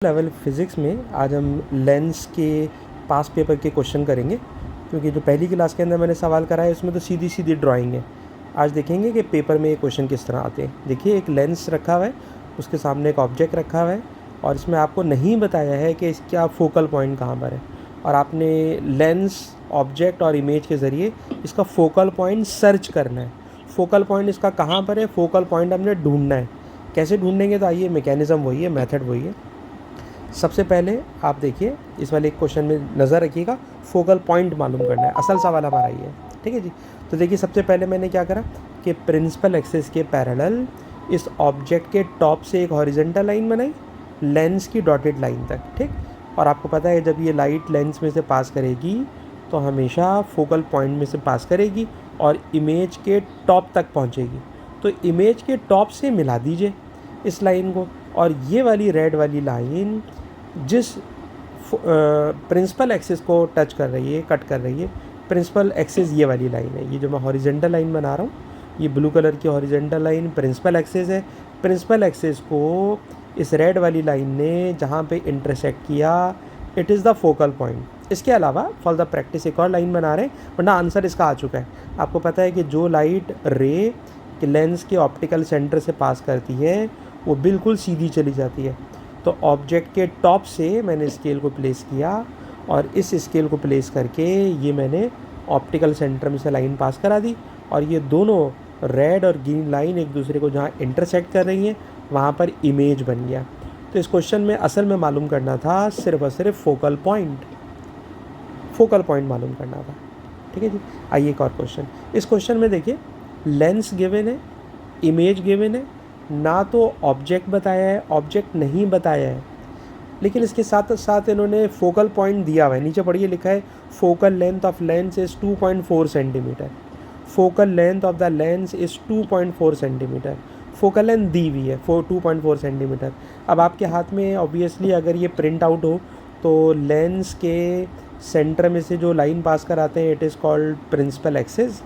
Level physics में आज हम लेंस के पास पेपर के क्वेश्चन करेंगे, क्योंकि जो पहली क्लास के अंदर मैंने सवाल कराया उसमें तो सीधी सीधी ड्राइंग है। आज देखेंगे कि पेपर में ये क्वेश्चन किस तरह आते हैं। देखिए, एक लेंस रखा हुआ है, उसके सामने एक ऑब्जेक्ट रखा हुआ है और इसमें आपको नहीं बताया है कि इसका फोकल पॉइंट कहाँ पर है, और आपने लेंस, ऑब्जेक्ट और इमेज के ज़रिए इसका फोकल पॉइंट सर्च करना है। फोकल पॉइंट इसका कहाँ पर है, फोकल पॉइंट हमने ढूंढना है। कैसे ढूंढेंगे, तो आइए, मैकेनिज़्म वही है, मेथड वही है। सबसे पहले आप देखिए, इस वाले क्वेश्चन में नज़र रखिएगा, फोकल पॉइंट मालूम करना है, असल सवाल हमारा ये है। ठीक है जी। तो देखिए, सबसे पहले मैंने क्या करा कि प्रिंसिपल एक्सिस के पैरेलल इस ऑब्जेक्ट के टॉप से एक हॉरिजॉन्टल लाइन बनाई लेंस की डॉटेड लाइन तक। ठीक। और आपको पता है, जब ये लाइट लेंस में से पास करेगी तो हमेशा फोकल पॉइंट में से पास करेगी और इमेज के टॉप तक पहुंचेगी। तो इमेज के टॉप से मिला दीजिए इस लाइन को, और ये वाली रेड वाली लाइन जिस प्रिंसिपल एक्सिस को टच कर रही है, कट कर रही है, प्रिंसिपल एक्सिस ये वाली लाइन है। ये जो मैं हॉरिजॉन्टल लाइन बना रहा हूँ, ये ब्लू कलर की हॉरिजॉन्टल लाइन प्रिंसिपल एक्सिस है। प्रिंसिपल एक्सिस को इस रेड वाली लाइन ने जहाँ पे इंटरसेक्ट किया, it is the focal point. इसके अलावा फॉर द प्रैक्टिस एक और लाइन बना रहे हैं, वरना आंसर इसका आ चुका है। आपको पता है कि जो लाइट रे लेंस के ऑप्टिकल सेंटर से पास करती है वो बिल्कुल सीधी चली जाती है। तो ऑब्जेक्ट के टॉप से मैंने स्केल को प्लेस किया और इस स्केल को प्लेस करके ये मैंने ऑप्टिकल सेंटर में से लाइन पास करा दी, और ये दोनों रेड और ग्रीन लाइन एक दूसरे को जहाँ इंटरसेक्ट कर रही हैं वहाँ पर इमेज बन गया। तो इस क्वेश्चन में असल में मालूम करना था सिर्फ और सिर्फ फोकल पॉइंट मालूम करना था। ठीक है जी। आइए एक और क्वेश्चन। इस क्वेश्चन में देखिए, लेंस गिवन है, इमेज गिवन है, ना तो ऑब्जेक्ट बताया है, ऑब्जेक्ट नहीं बताया है, लेकिन इसके साथ साथ इन्होंने फोकल पॉइंट दिया हुआ है। नीचे पढ़िए, लिखा है focal length of lens is 2.4 centimetre. Focal length of the lens is 2.4 centimetre. Focal length दी हुई है 2.4 सेंटीमीटर। अब आपके हाथ में ऑब्वियसली अगर ये प्रिंट आउट हो तो लेंस के सेंटर में से जो लाइन पास कराते हैं, it is called principal axis.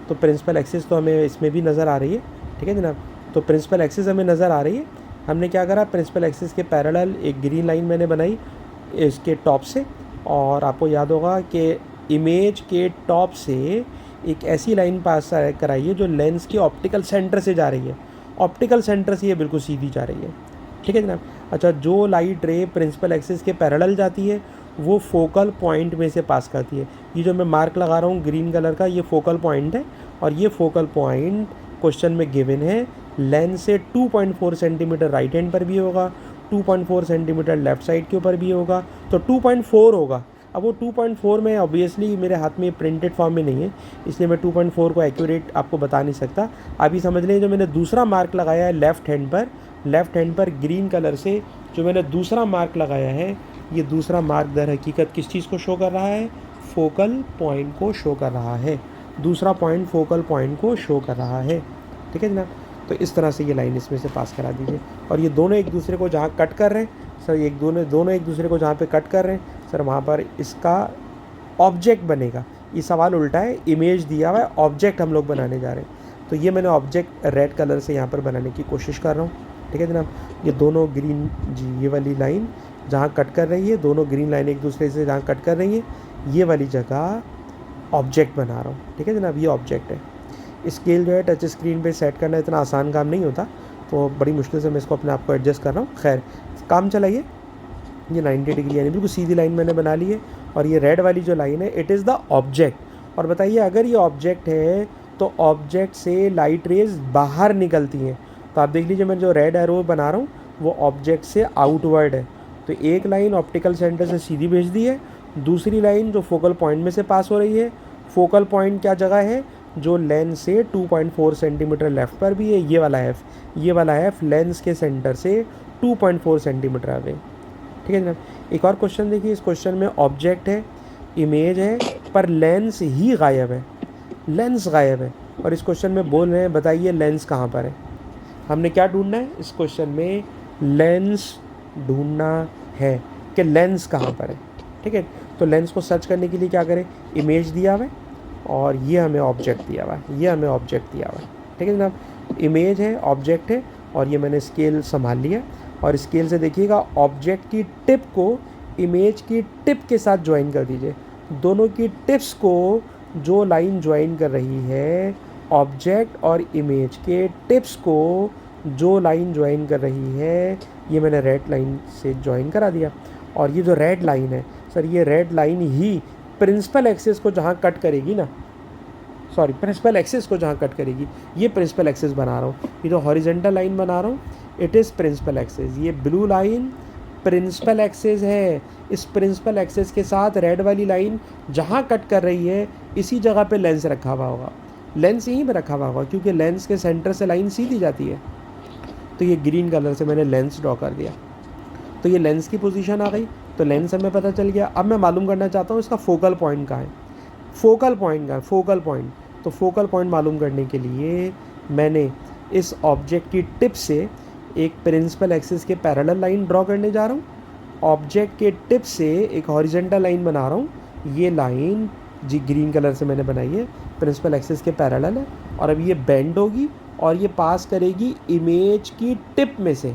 तो प्रिंसिपल एक्सिस तो हमें इसमें भी नज़र आ रही है। ठीक है जनाब। तो प्रिंसिपल एक्सिस हमें नज़र आ रही है। हमने क्या करा, प्रिंसिपल एक्सिस के पैरेलल एक ग्रीन लाइन मैंने बनाई इसके टॉप से, और आपको याद होगा कि इमेज के टॉप से एक ऐसी लाइन पास कराई है जो लेंस के ऑप्टिकल सेंटर से जा रही है। ऑप्टिकल सेंटर से ये बिल्कुल सीधी जा रही है। ठीक है जनाब। अच्छा, जो लाइट रे प्रिंसिपल एक्सिस के पैरेलल जाती है वो फोकल पॉइंट में से पास करती है। ये जो मैं मार्क लगा रहा हूँ ग्रीन कलर का, ये फोकल पॉइंट है, और ये फोकल पॉइंट क्वेश्चन में गिवन है लेंस से 2.4 सेंटीमीटर राइट हैंड पर भी होगा, 2.4 सेंटीमीटर लेफ्ट साइड के ऊपर भी होगा, तो 2.4 होगा। अब वो 2.4 में ऑब्वियसली मेरे हाथ में प्रिंटेड फॉर्म में नहीं है, इसलिए मैं 2.4 को एक्यूरेट आपको बता नहीं सकता। अभी समझ लें, जो मैंने दूसरा मार्क लगाया है लेफ़्ट हैंड पर ग्रीन कलर से जो मैंने दूसरा मार्क लगाया है, ये दूसरा मार्क दर हकीकत किस चीज़ को शो कर रहा है, फोकल पॉइंट को शो कर रहा है। दूसरा पॉइंट फोकल पॉइंट को शो कर रहा है। ठीक है जनाब। तो इस तरह से ये लाइन इसमें से पास करा दीजिए, और ये दोनों एक दूसरे को जहाँ कट कर रहे हैं सर, दोनों एक दूसरे को जहाँ पे कट कर रहे हैं सर, वहाँ पर इसका ऑब्जेक्ट बनेगा। ये सवाल उल्टा है, इमेज दिया हुआ है, ऑब्जेक्ट हम लोग बनाने जा रहे हैं। तो ये मैंने ऑब्जेक्ट रेड कलर से यहाँ पर बनाने की कोशिश कर रहा हूँ। ठीक है जनाब। ये दोनों ग्रीन जी, ये वाली लाइन जहाँ कट कर रही है, दोनों ग्रीन लाइन एक दूसरे से जहाँ कट कर रही है, ये वाली जगह ऑब्जेक्ट बना रहा हूँ। ठीक है जनाब। ये ऑब्जेक्ट है। स्केल जो है टच स्क्रीन पे सेट करना इतना आसान काम नहीं होता, तो बड़ी मुश्किल से मैं इसको अपने आप को एडजस्ट कर रहा हूँ। खैर, काम चलाइए। ये 90 डिग्री यानी बिल्कुल सीधी लाइन मैंने बना ली है, और ये रेड वाली जो लाइन है, इट इज़ द ऑब्जेक्ट। और बताइए, अगर ये ऑब्जेक्ट है तो ऑब्जेक्ट से लाइट रेज बाहर निकलती हैं। तो आप देख लीजिए, मैं जो रेड एरो बना रहा हूँ वो ऑब्जेक्ट से आउटवर्ड है। तो एक लाइन ऑप्टिकल सेंटर से सीधी भेज दी है, दूसरी लाइन जो फोकल पॉइंट में से पास हो रही है। फोकल पॉइंट क्या जगह है, जो लेंस से 2.4 सेंटीमीटर लेफ़्ट पर भी है, ये वाला एफ लेंस के सेंटर से 2.4 सेंटीमीटर अवे। ठीक है जनाब। एक और क्वेश्चन देखिए। इस क्वेश्चन में ऑब्जेक्ट है, इमेज है, पर लेंस ही गायब है। लेंस गायब है, और इस क्वेश्चन में बोल रहे हैं बताइए लेंस कहाँ पर है। हमने क्या ढूंढना है इस क्वेश्चन में, लेंस ढूंढना है कि लेंस कहाँ पर है। ठीक है। तो लेंस को सर्च करने के लिए क्या करें, इमेज दिया हुआ है और ये हमें ऑब्जेक्ट दिया हुआ है। ठीक है जनाब। इमेज है, ऑब्जेक्ट है, और ये मैंने स्केल संभाल लिया, और स्केल से देखिएगा ऑब्जेक्ट की टिप को इमेज की टिप के साथ ज्वाइन कर दीजिए। दोनों की टिप्स को जो लाइन ज्वाइन कर रही है, ऑब्जेक्ट और इमेज के टिप्स को जो लाइन ज्वाइन कर रही है, ये मैंने रेड लाइन से ज्वाइन करा दिया। और ये जो रेड लाइन है सर, ये रेड लाइन ही प्रिंसिपल एक्सिस को जहाँ कट करेगी ना, सॉरी प्रिंसिपल एक्सिस को जहाँ कट करेगी, ये प्रिंसिपल एक्सिस बना रहा हूँ। ये जो हॉरिजेंटल लाइन बना रहा हूँ, इट इज़ प्रिंसिपल एक्सिस। ये ब्लू लाइन प्रिंसिपल एक्सिस है। इस प्रिंसिपल एक्सिस के साथ रेड वाली लाइन जहाँ कट कर रही है, इसी जगह पे लेंस रखा हुआ होगा। लेंस यहीं पे रखा हुआ होगा क्योंकि लेंस के सेंटर से लाइन सीधी जाती है। तो ये ग्रीन कलर से मैंने लेंस ड्रॉ कर दिया। तो ये लेंस की पोजीशन आ गई, तो लेंस हमें पता चल गया। अब मैं मालूम करना चाहता हूँ इसका फोकल पॉइंट कहाँ है। फोकल पॉइंट कहाँ है? Focal point. तो फोकल पॉइंट मालूम करने के लिए मैंने इस ऑब्जेक्ट की टिप से एक प्रिंसिपल एक्सिस के पैरेलल लाइन ड्रॉ करने जा रहा हूँ। ऑब्जेक्ट के टिप से एक हॉरिजेंटल लाइन बना रहा हूँ। ये लाइन जी ग्रीन कलर से मैंने बनाई है, प्रिंसिपल एक्सिस के पैरेलल है। और अब ये बेंड होगी और ये पास करेगी इमेज की टिप में से।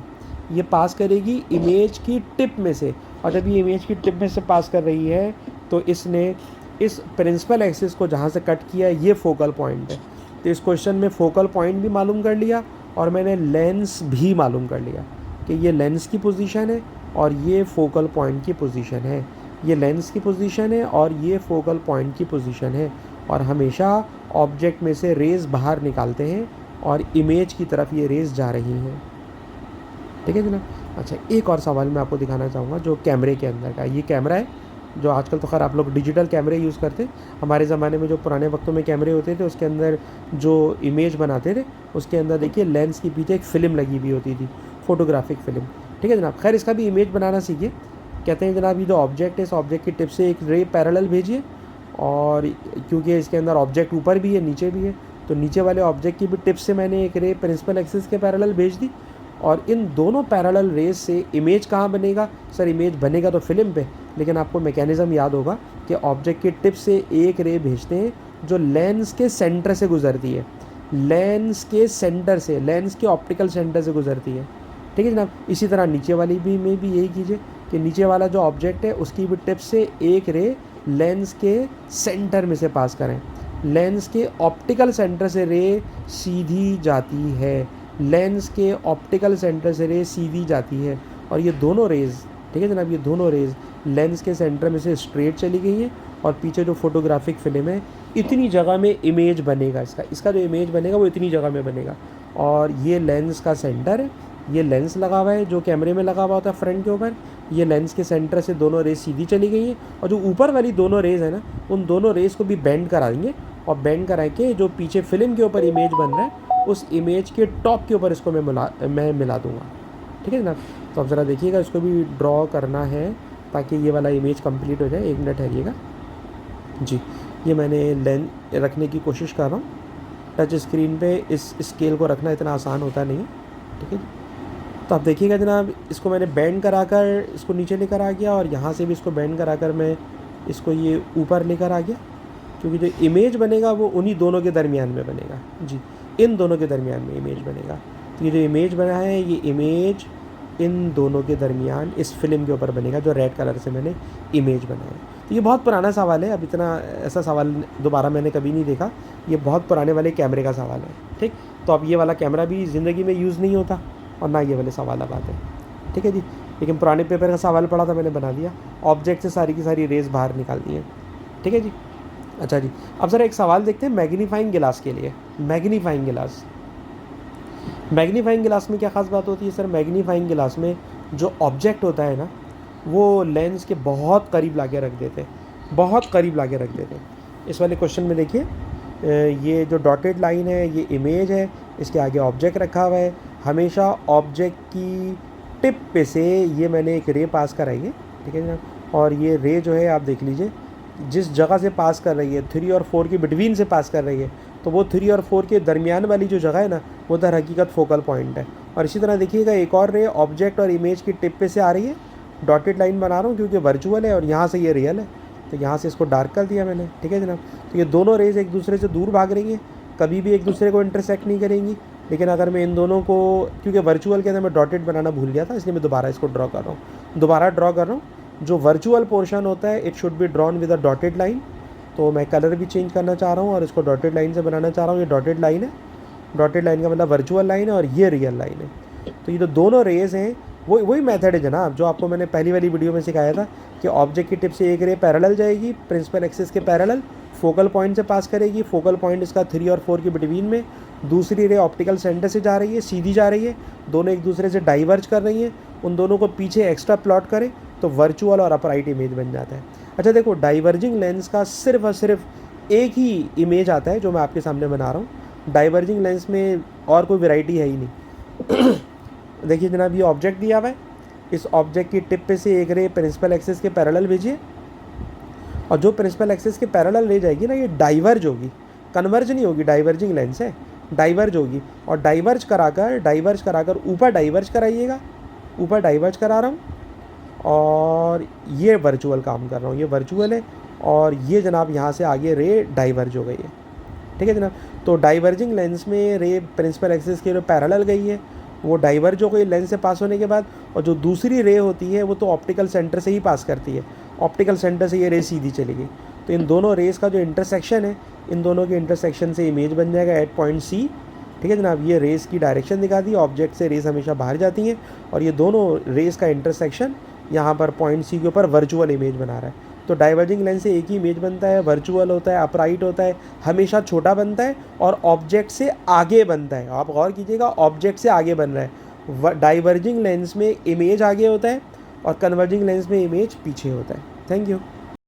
ये पास करेगी इमेज की टिप में से। और जब ये इमेज की टिप में से पास कर रही है तो इसने इस प्रिंसिपल एक्सिस को जहाँ से कट किया है, ये फोकल पॉइंट है। तो इस क्वेश्चन में फोकल पॉइंट भी मालूम कर लिया और मैंने लेंस भी मालूम कर लिया कि ये लेंस की पोजीशन है और ये फोकल पॉइंट की पोजीशन है। ये लेंस की पोजीशन है और ये फोकल पॉइंट की पोजीशन है। और हमेशा ऑब्जेक्ट में से रेज़ बाहर निकालते हैं और इमेज की तरफ ये रेज़ जा रही हैं। ठीक है जनाब। अच्छा, एक और सवाल मैं आपको दिखाना चाहूँगा जो कैमरे के अंदर का। ये कैमरा है जो आजकल तो खैर आप लोग डिजिटल कैमरे यूज़ करते। हमारे ज़माने में जो पुराने वक्तों में कैमरे होते थे उसके अंदर जो इमेज बनाते थे उसके अंदर देखिए लेंस के पीछे एक फ़िल्म लगी हुई होती थी, फ़ोटोग्राफिक फ़िल्म। ठीक है जनाब। खैर इसका भी इमेज बनाना सीखिए। कहते हैं जनाब ये जो ऑब्जेक्ट है, इस ऑब्जेक्ट की टिप से एक रे पैरेलल भेजिए। और क्योंकि इसके अंदर ऑब्जेक्ट ऊपर भी है नीचे भी है, तो नीचे वाले ऑब्जेक्ट की भी टिप से मैंने एक रे प्रिंसिपल एक्सिस के पैरेलल भेज दी। और इन दोनों पैरेलल रेज से इमेज कहाँ बनेगा? सर इमेज बनेगा तो फिल्म पे, लेकिन आपको मैकेनिज़्म याद होगा कि ऑब्जेक्ट की टिप से एक रे भेजते हैं जो लेंस के सेंटर से गुजरती है। लेंस के सेंटर से, लेंस के ऑप्टिकल सेंटर से गुजरती है। ठीक है जनाब। इसी तरह नीचे वाली भी में भी यही कीजिए कि नीचे वाला जो ऑब्जेक्ट है उसकी भी टिप से एक रे लेंस के सेंटर में से पास करें। लेंस के ऑप्टिकल सेंटर से रे सीधी जाती है। लेंस के ऑप्टिकल सेंटर से रे सीधी जाती है। और ये दोनों रेज़, ठीक है जनाब, ये दोनों रेज़ लेंस के सेंटर में से स्ट्रेट चली गई हैं। और पीछे जो फोटोग्राफिक फिल्म है, इतनी जगह में इमेज बनेगा। इसका जो इमेज बनेगा वो इतनी जगह में बनेगा। और ये लेंस का सेंटर है, ये लेंस लगा हुआ है जो कैमरे में लगा हुआ होता है फ्रंट के ऊपर। ये लेंस के सेंटर से दोनों रेज़ सीधी चली गई हैं। और जो ऊपर वाली दोनों रेज़ है ना, उन दोनों रेज़ को भी बेंड करा देंगे। और बेंड करा के जो पीछे फिल्म के ऊपर इमेज बन रहा है उस इमेज के टॉप के ऊपर इसको मैं मिला दूंगा। ठीक है ना। तो अब ज़रा देखिएगा, इसको भी ड्रॉ करना है ताकि ये वाला इमेज कंप्लीट हो जाए। एक मिनट ठहरिएगा जी। ये मैंने लेंस रखने की कोशिश कर रहा हूँ। टच स्क्रीन पे इस स्केल को रखना इतना आसान होता नहीं है। ठीक है। तो आप देखिएगा जनाब, इसको मैंने बेंड करा कर इसको नीचे लेकर आ गया और यहाँ से भी इसको बेंड करा कर मैं इसको ये ऊपर लेकर आ गया, क्योंकि जो इमेज बनेगा वो उन्हीं दोनों के दरमियान में बनेगा जी। इन दोनों के दरमियान में इमेज बनेगा। तो ये जो इमेज बना है, ये इमेज इन दोनों के दरमियान इस फिल्म के ऊपर बनेगा जो रेड कलर से मैंने इमेज बनाया। तो ये बहुत पुराना सवाल है। अब इतना ऐसा सवाल दोबारा मैंने कभी नहीं देखा। ये बहुत पुराने वाले कैमरे का सवाल है। ठीक। तो अब ये वाला कैमरा भी ज़िंदगी में यूज़ नहीं होता और ना ये वाले सवाल अब आते हैं। ठीक है जी। लेकिन पुराने पेपर का सवाल पढ़ा था, मैंने बना दिया। ऑब्जेक्ट से सारी की सारी रेज़ बाहर निकाल दी है। ठीक है जी। अच्छा जी, अब ज़रा एक सवाल देखते हैं मैग्नीफाइंग गिलास के लिए। मैग्नीफाइंग गिलास, मैग्नीफाइंग गिलास में क्या ख़ास बात होती है? सर मैग्नीफाइंग गिलास में जो ऑब्जेक्ट होता है ना, वो लेंस के बहुत करीब लाके रख देते हैं, बहुत करीब लाके रख देते हैं। इस वाले क्वेश्चन में देखिए, ये जो डॉटेड लाइन है ये इमेज है, इसके आगे ऑब्जेक्ट रखा हुआ है। हमेशा ऑब्जेक्ट की टिप पे से ये मैंने एक रे पास कराई है। ठीक है ना। और ये रे जो है आप देख लीजिए जिस जगह से पास कर रही है, 3 और 4 के बिटवीन से पास कर रही है, तो वो 3 और 4 के दरमियान वाली जो जगह है ना, वो दर हकीकत फोकल पॉइंट है। और इसी तरह देखिएगा एक और रे ऑब्जेक्ट और इमेज की टिप पे से आ रही है। डॉटेड लाइन बना रहा हूँ क्योंकि वर्चुअल है और यहाँ से ये रियल है, तो यहाँ से इसको डार्क कर दिया मैंने। ठीक है जनाब। तो ये दोनों रेज एक दूसरे से दूर भाग रही हैं, कभी भी एक दूसरे को इंटरसेक्ट नहीं करेंगी, लेकिन अगर मैं इन दोनों को, क्योंकि वर्चुअल के अंदर मैं डॉटेड बनाना भूल गया था, इसलिए मैं दोबारा इसको ड्रॉ कर रहा हूँ, दोबारा ड्रॉ कर रहा हूँ। जो वर्चुअल पोर्शन होता है it should be drawn with a dotted line, तो मैं कलर भी चेंज करना चाह रहा हूँ और इसको डॉटेड लाइन से बनाना चाह रहा हूँ। ये डॉटेड लाइन है, डॉटेड लाइन का मतलब वर्चुअल लाइन है और ये रियल लाइन है। तो ये जो दोनों रेज हैं वही मेथड है जनाब जो आपको मैंने पहली वाली वीडियो में सिखाया था कि ऑब्जेक्ट की टिप से एक रे पैरेलल जाएगी प्रिंसिपल एक्सिस के पैरेलल, फोकल पॉइंट से पास करेगी, फोकल पॉइंट इसका 3 और 4 के बिटवीन में, दूसरी रे ऑप्टिकल सेंटर से जा रही है, सीधी जा रही है, दोनों एक दूसरे से डाइवर्ज कर रही हैं, उन दोनों को पीछे एक्स्ट्रा प्लॉट करें तो वर्चुअल और अपराइट इमेज बन जाता है। अच्छा देखो, डाइवर्जिंग लेंस का सिर्फ और सिर्फ एक ही इमेज आता है जो मैं आपके सामने बना रहा हूँ। डाइवर्जिंग लेंस में और कोई वैरायटी है ही नहीं। देखिए जनाब, ये ऑब्जेक्ट दिया हुआ है, इस ऑब्जेक्ट की टिप पे से एक रे प्रिंसिपल एक्सिस के पैरेलल भेजिए और जो प्रिंसिपल एक्सिस के पैरेलल ले जाएगी ना, ये डाइवर्ज होगी, कन्वर्ज नहीं होगी, डाइवर्जिंग लेंस है, डाइवर्ज होगी। और डाइवर्ज कराकर ऊपर डाइवर्ज कराइएगा, ऊपर डाइवर्ज करा रहा हूँ और ये वर्चुअल काम कर रहा हूँ, ये वर्चुअल है और ये जनाब यहाँ से आगे रे डाइवर्ज हो गई है। ठीक है जनाब, तो डाइवर्जिंग लेंस में रे प्रिंसिपल एक्सिस के जो पैरेलल गई है वो डाइवर्ज हो गई लेंस से पास होने के बाद, और जो दूसरी रे होती है वो तो ऑप्टिकल सेंटर से ही पास करती है, ऑप्टिकल सेंटर से ये रे सीधी चली गई। तो इन दोनों रेस का जो इंटरसेक्शन है, इन दोनों के इंटरसेक्शन से इमेज बन जाएगा एट पॉइंट सी। ठीक है जनाब, ये रेस की डायरेक्शन दिखा दी, ऑब्जेक्ट से रेस हमेशा बाहर जाती हैं और ये दोनों रेस का इंटरसेक्शन यहाँ पर पॉइंट सी के ऊपर वर्चुअल इमेज बना रहा है। तो डाइवर्जिंग लेंस से एक ही इमेज बनता है, वर्चुअल होता है, अपराइट होता है, हमेशा छोटा बनता है और ऑब्जेक्ट से आगे बनता है। आप गौर कीजिएगा, ऑब्जेक्ट से आगे बन रहा है। डाइवर्जिंग लेंस में इमेज आगे होता है और कन्वर्जिंग लेंस में इमेज पीछे होता है। Thank you.